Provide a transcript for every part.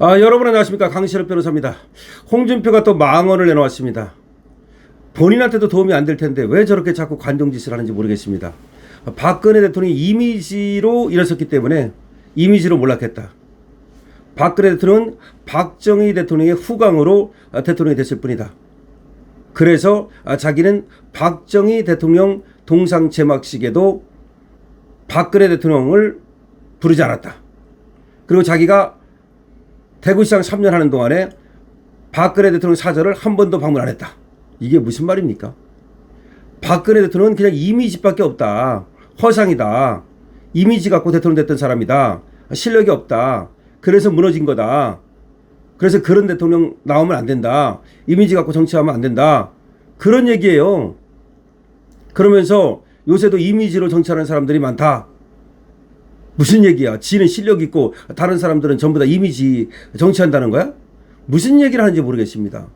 여러분 안녕하십니까. 강신업 변호사입니다. 홍준표가 또 망언을 내놓았습니다. 본인한테도 도움이 안 될 텐데 왜 저렇게 자꾸 관종짓을 하는지 모르겠습니다. 박근혜 대통령이 이미지로 일어섰기 때문에 이미지로 몰락했다. 박근혜 대통령은 박정희 대통령의 후광으로 대통령이 됐을 뿐이다. 그래서 자기는 박정희 대통령 동상 제막식에도 박근혜 대통령을 부르지 않았다. 그리고 자기가 대구시장 3년 하는 동안에 박근혜 대통령 사저를 한 번도 방문 안 했다. 이게 무슨 말입니까? 박근혜 대통령은 그냥 이미지밖에 없다. 허상이다. 이미지 갖고 대통령 됐던 사람이다. 실력이 없다. 그래서 무너진 거다. 그래서 그런 대통령 나오면 안 된다. 이미지 갖고 정치하면 안 된다. 그런 얘기예요. 그러면서 요새도 이미지로 정치하는 사람들이 많다. 무슨 얘기야? 지는 실력 있고 다른 사람들은 전부 다 이미지 정치한다는 거야? 무슨 얘기를 하는지 모르겠습니다.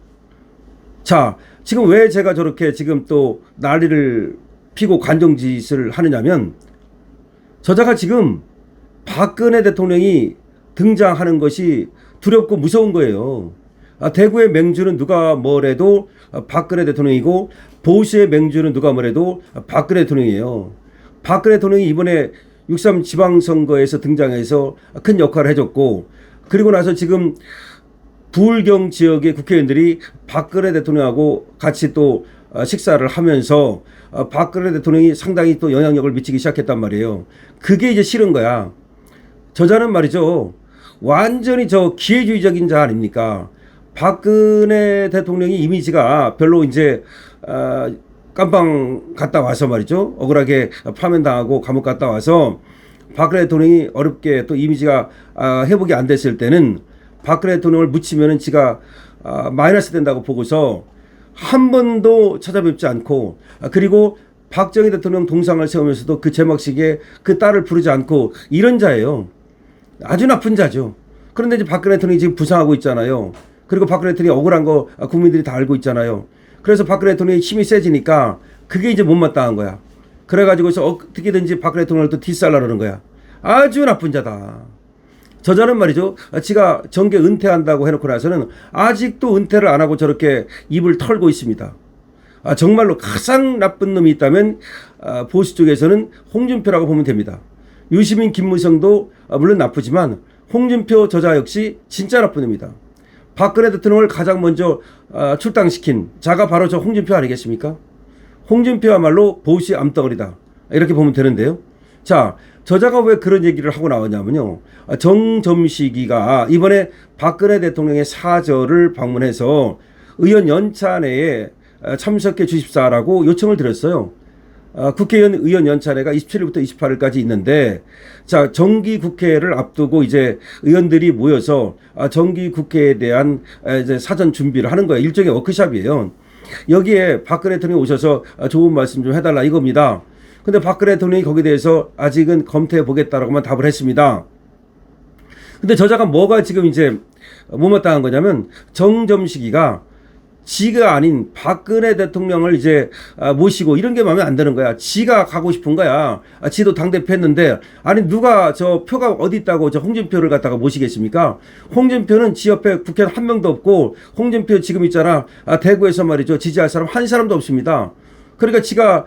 자, 지금 왜 제가 저렇게 지금 또 난리를 피고 관종짓을 하느냐면 저자가 지금 박근혜 대통령이 등장하는 것이 두렵고 무서운 거예요. 대구의 맹주는 누가 뭐래도 박근혜 대통령이고 보수의 맹주는 누가 뭐래도 박근혜 대통령이에요. 박근혜 대통령이 이번에 6.3 지방선거에서 등장해서 큰 역할을 해줬고, 그리고 나서 지금 부울경 지역의 국회의원들이 박근혜 대통령하고 같이 또 식사를 하면서 박근혜 대통령이 상당히 또 영향력을 미치기 시작했단 말이에요. 그게 이제 싫은 거야. 저자는 말이죠. 완전히 저 기회주의적인 자 아닙니까? 박근혜 대통령이 이미지가 별로 이제 깜빵 갔다 와서 말이죠. 억울하게 파면당하고 감옥 갔다 와서 박근혜 대통령이 어렵게 또 이미지가 회복이 안 됐을 때는 박근혜 대통령을 묻히면은 지가 마이너스 된다고 보고서 한 번도 찾아뵙지 않고, 그리고 박정희 대통령 동상을 세우면서도 그 제막식에 그 딸을 부르지 않고 이런 자예요. 아주 나쁜 자죠. 그런데 이제 박근혜 대통령이 지금 부상하고 있잖아요. 그리고 박근혜 대통령이 억울한 거 국민들이 다 알고 있잖아요. 그래서 박근혜 대통령이 힘이 세지니까 그게 이제 못마땅한 거야. 그래가지고서 어떻게든지 박근혜 대통령을 또 디스하려고 그러는 거야. 아주 나쁜 자다. 저자는 말이죠. 지가 정계 은퇴한다고 해놓고 나서는 아직도 은퇴를 안 하고 저렇게 입을 털고 있습니다. 정말로 가장 나쁜 놈이 있다면 보수 쪽에서는 홍준표라고 보면 됩니다. 유시민, 김무성도 물론 나쁘지만 홍준표 저자 역시 진짜 나쁜 놈이다. 박근혜 대통령을 가장 먼저 출당시킨 자가 바로 저 홍준표 아니겠습니까? 홍준표야말로 보수의 암덩어리다. 이렇게 보면 되는데요. 자, 저자가 왜 그런 얘기를 하고 나오냐면요. 정점식이가 이번에 박근혜 대통령의 사저를 방문해서 의원 연찬회에 참석해 주십사라고 요청을 드렸어요. 국회의원 의원 연찬회가 27일부터 28일까지 있는데, 자, 정기국회를 앞두고 이제 의원들이 모여서 정기국회에 대한 이제 사전 준비를 하는 거예요. 일종의 워크숍이에요. 여기에 박근혜 대통령이 오셔서 좋은 말씀 좀 해달라 이겁니다. 근데 박근혜 대통령이 거기에 대해서 아직은 검토해 보겠다라고만 답을 했습니다. 근데 저자가 뭐가 지금 이제 못마땅한 거냐면 정점식이가 지가 아닌 박근혜 대통령을 이제 모시고 이런 게 마음에 안 드는 거야. 지가 가고 싶은 거야. 지도 당대표 했는데, 아니 누가 저 표가 어디 있다고 저 홍준표를 갖다가 모시겠습니까? 홍준표는 지 옆에 국회의원 한 명도 없고, 홍준표 지금 있잖아. 대구에서 말이죠. 지지할 사람 한 사람도 없습니다. 그러니까 지가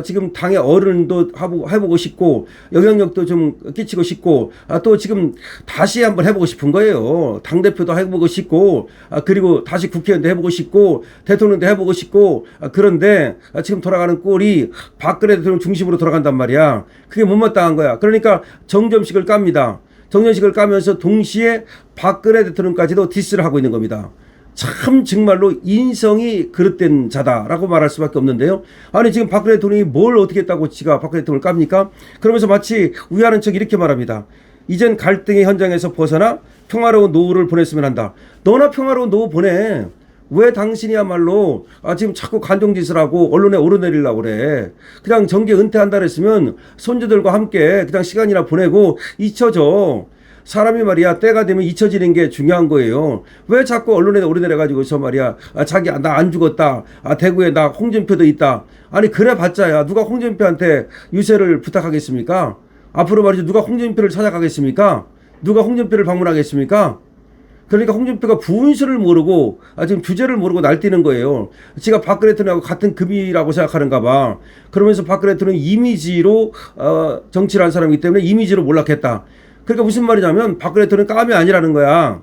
지금 당의 어른도 해보고 싶고 영향력도 좀 끼치고 싶고 또 지금 다시 한번 해보고 싶은 거예요. 당대표도 해보고 싶고 그리고 다시 국회의원도 해보고 싶고 대통령도 해보고 싶고 그런데 지금 돌아가는 꼴이 박근혜 대통령 중심으로 돌아간단 말이야. 그게 못마땅한 거야. 그러니까 정점식을 깝니다. 정점식을 까면서 동시에 박근혜 대통령까지도 디스를 하고 있는 겁니다. 참 정말로 인성이 그릇된 자다라고 말할 수밖에 없는데요. 아니 지금 박근혜 대통령이 뭘 어떻게 했다고 지가 박근혜 대통령을 깝니까? 그러면서 마치 위하는 척 이렇게 말합니다. 이젠 갈등의 현장에서 벗어나 평화로운 노후를 보냈으면 한다. 너나 평화로운 노후 보내. 왜 당신이야말로 지금 자꾸 관종짓을 하고 언론에 오르내리려고 그래. 그냥 정계 은퇴한다 그랬으면 손주들과 함께 그냥 시간이나 보내고 잊혀져. 사람이 말이야 때가 되면 잊혀지는 게 중요한 거예요. 왜 자꾸 언론에 오르내려가지고서 말이야 자기 나 안 죽었다. 대구에 나 홍준표도 있다. 아니 그래 봤자야 누가 홍준표한테 유세를 부탁하겠습니까? 앞으로 말이죠 누가 홍준표를 찾아가겠습니까? 누가 홍준표를 방문하겠습니까? 그러니까 홍준표가 부은수를 모르고 지금 주제를 모르고 날뛰는 거예요. 지가 박근혜 대통령하고 같은 급이라고 생각하는가 봐. 그러면서 박근혜 대통령 이미지로 정치를 한 사람이기 때문에 이미지로 몰락했다. 그러니까 무슨 말이냐면 박근혜 대통령 깜이 아니라는 거야.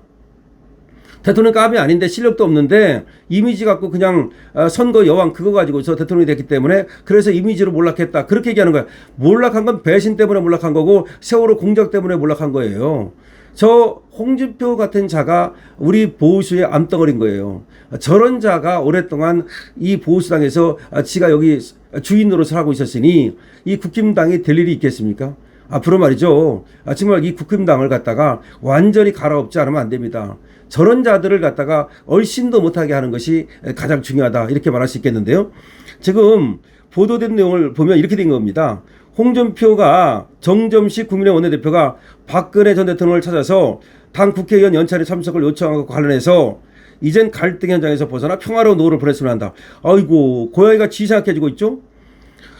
대통령 깜이 아닌데 실력도 없는데 이미지 갖고 그냥 선거 여왕 그거 가지고서 대통령이 됐기 때문에 그래서 이미지로 몰락했다. 그렇게 얘기하는 거야. 몰락한 건 배신 때문에 몰락한 거고 세월호 공작 때문에 몰락한 거예요. 저 홍준표 같은 자가 우리 보수의 암덩어리인 거예요. 저런 자가 오랫동안 이 보수당에서 지가 여기 주인으로서 하고 있었으니 이 국힘당이 될 일이 있겠습니까? 앞으로 말이죠. 정말 이 국힘당을 갖다가 완전히 갈아엎지 않으면 안 됩니다. 저런 자들을 갖다가 얼씬도 못하게 하는 것이 가장 중요하다. 이렇게 말할 수 있겠는데요. 지금 보도된 내용을 보면 이렇게 된 겁니다. 홍준표가 정점식 국민의 원내대표가 박근혜 전 대통령을 찾아서 당 국회의원 연찬에 참석을 요청한 것과 관련해서 이젠 갈등 현장에서 벗어나 평화로운 노후를 보냈으면 한다. 아이고 고양이가 쥐생각해지고 있죠.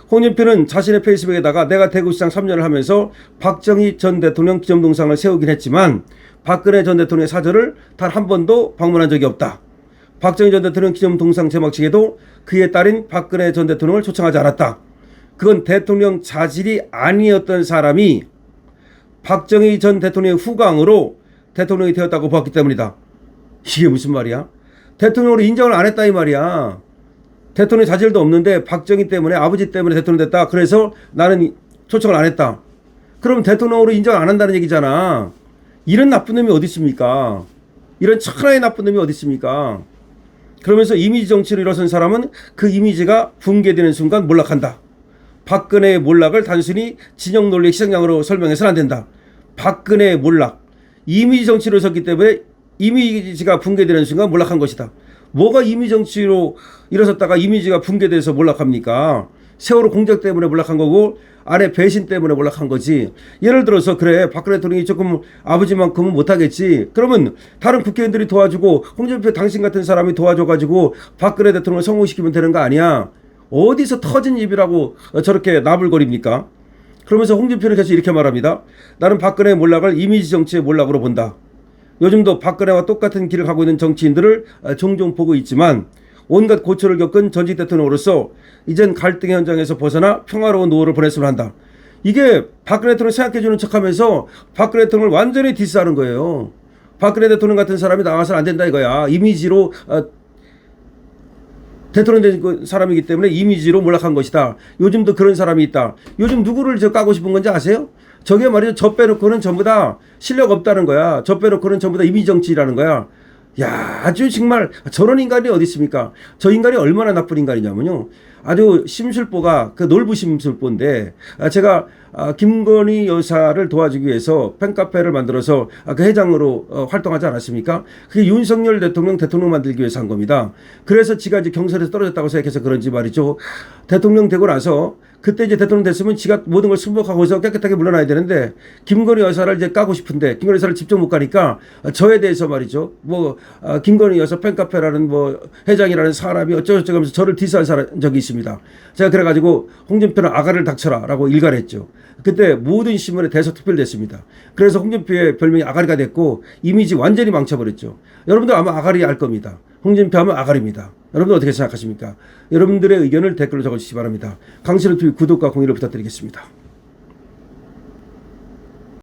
홍준표는 자신의 페이스북에다가 내가 대구시장 3년을 하면서 박정희 전 대통령 기념동상을 세우긴 했지만 박근혜 전 대통령의 사저를 단 한 번도 방문한 적이 없다. 박정희 전 대통령 기념동상 제막식에도 그의 딸인 박근혜 전 대통령을 초청하지 않았다. 그건 대통령 자질이 아니었던 사람이 박정희 전 대통령의 후광으로 대통령이 되었다고 보았기 때문이다. 이게 무슨 말이야? 대통령으로 인정을 안 했다 이 말이야. 대통령 자질도 없는데 박정희 때문에 아버지 때문에 대통령 됐다. 그래서 나는 초청을 안 했다. 그럼 대통령으로 인정 안 한다는 얘기잖아. 이런 나쁜 놈이 어디 있습니까? 이런 천하의 나쁜 놈이 어디 있습니까? 그러면서 이미지 정치로 일어선 사람은 그 이미지가 붕괴되는 순간 몰락한다. 박근혜의 몰락을 단순히 진영 논리의 희생양으로 설명해서는 안 된다. 박근혜의 몰락, 이미지 정치로 섰기 때문에 이미지가 붕괴되는 순간 몰락한 것이다. 뭐가 이미지 정치로 일어섰다가 이미지가 붕괴돼서 몰락합니까? 세월호 공작 때문에 몰락한 거고 아내 배신 때문에 몰락한 거지. 예를 들어서 그래 박근혜 대통령이 조금 아버지만큼은 못하겠지. 그러면 다른 국회의원들이 도와주고 홍준표 당신 같은 사람이 도와줘가지고 박근혜 대통령을 성공시키면 되는 거 아니야. 어디서 터진 입이라고 저렇게 나불거립니까? 그러면서 홍준표는 계속 이렇게 말합니다. 나는 박근혜의 몰락을 이미지 정치의 몰락으로 본다. 요즘도 박근혜와 똑같은 길을 가고 있는 정치인들을 종종 보고 있지만 온갖 고초를 겪은 전직 대통령으로서 이젠 갈등 현장에서 벗어나 평화로운 노후를 보냈으면 한다. 이게 박근혜 대통령 생각해주는 척하면서 박근혜 대통령을 완전히 디스하는 거예요. 박근혜 대통령 같은 사람이 나와서는 안 된다 이거야. 이미지로 대통령 된 사람이기 때문에 이미지로 몰락한 것이다. 요즘도 그런 사람이 있다. 요즘 누구를 저 까고 싶은 건지 아세요? 저게 말이죠. 저 빼놓고는 전부 다 실력 없다는 거야. 저 빼놓고는 전부 다 이미지 정치라는 거야. 야, 아주 정말 저런 인간이 어디 있습니까? 저 인간이 얼마나 나쁜 인간이냐면요. 아주 심술보가 그 놀부 심술보인데 제가 김건희 여사를 도와주기 위해서 팬카페를 만들어서 그 회장으로 활동하지 않았습니까? 그게 윤석열 대통령 만들기 위해서 한 겁니다. 그래서 지가 이제 경선에서 떨어졌다고 생각해서 그런지 말이죠. 대통령 되고 나서 그때 이제 대통령 됐으면 지가 모든 걸 승복하고서 깨끗하게 물러나야 되는데 김건희 여사를 이제 까고 싶은데 김건희 여사를 직접 못 가니까 저에 대해서 말이죠. 김건희 여사 팬카페라는 회장이라는 사람이 어쩌고저쩌고 하면서 저를 디스한 적이 있습니다. 제가 그래가지고 홍준표는 아가를 닥쳐라 라고 일갈했죠. 그때 모든 신문에 대서특필됐습니다. 그래서 홍준표의 별명이 아가리가 됐고 이미지 완전히 망쳐버렸죠. 여러분들 아마 아가리 알 겁니다. 홍준표 하면 아가리입니다. 여러분들 어떻게 생각하십니까? 여러분들의 의견을 댓글로 적어주시기 바랍니다. 강신호 TV 구독과 공유를 부탁드리겠습니다.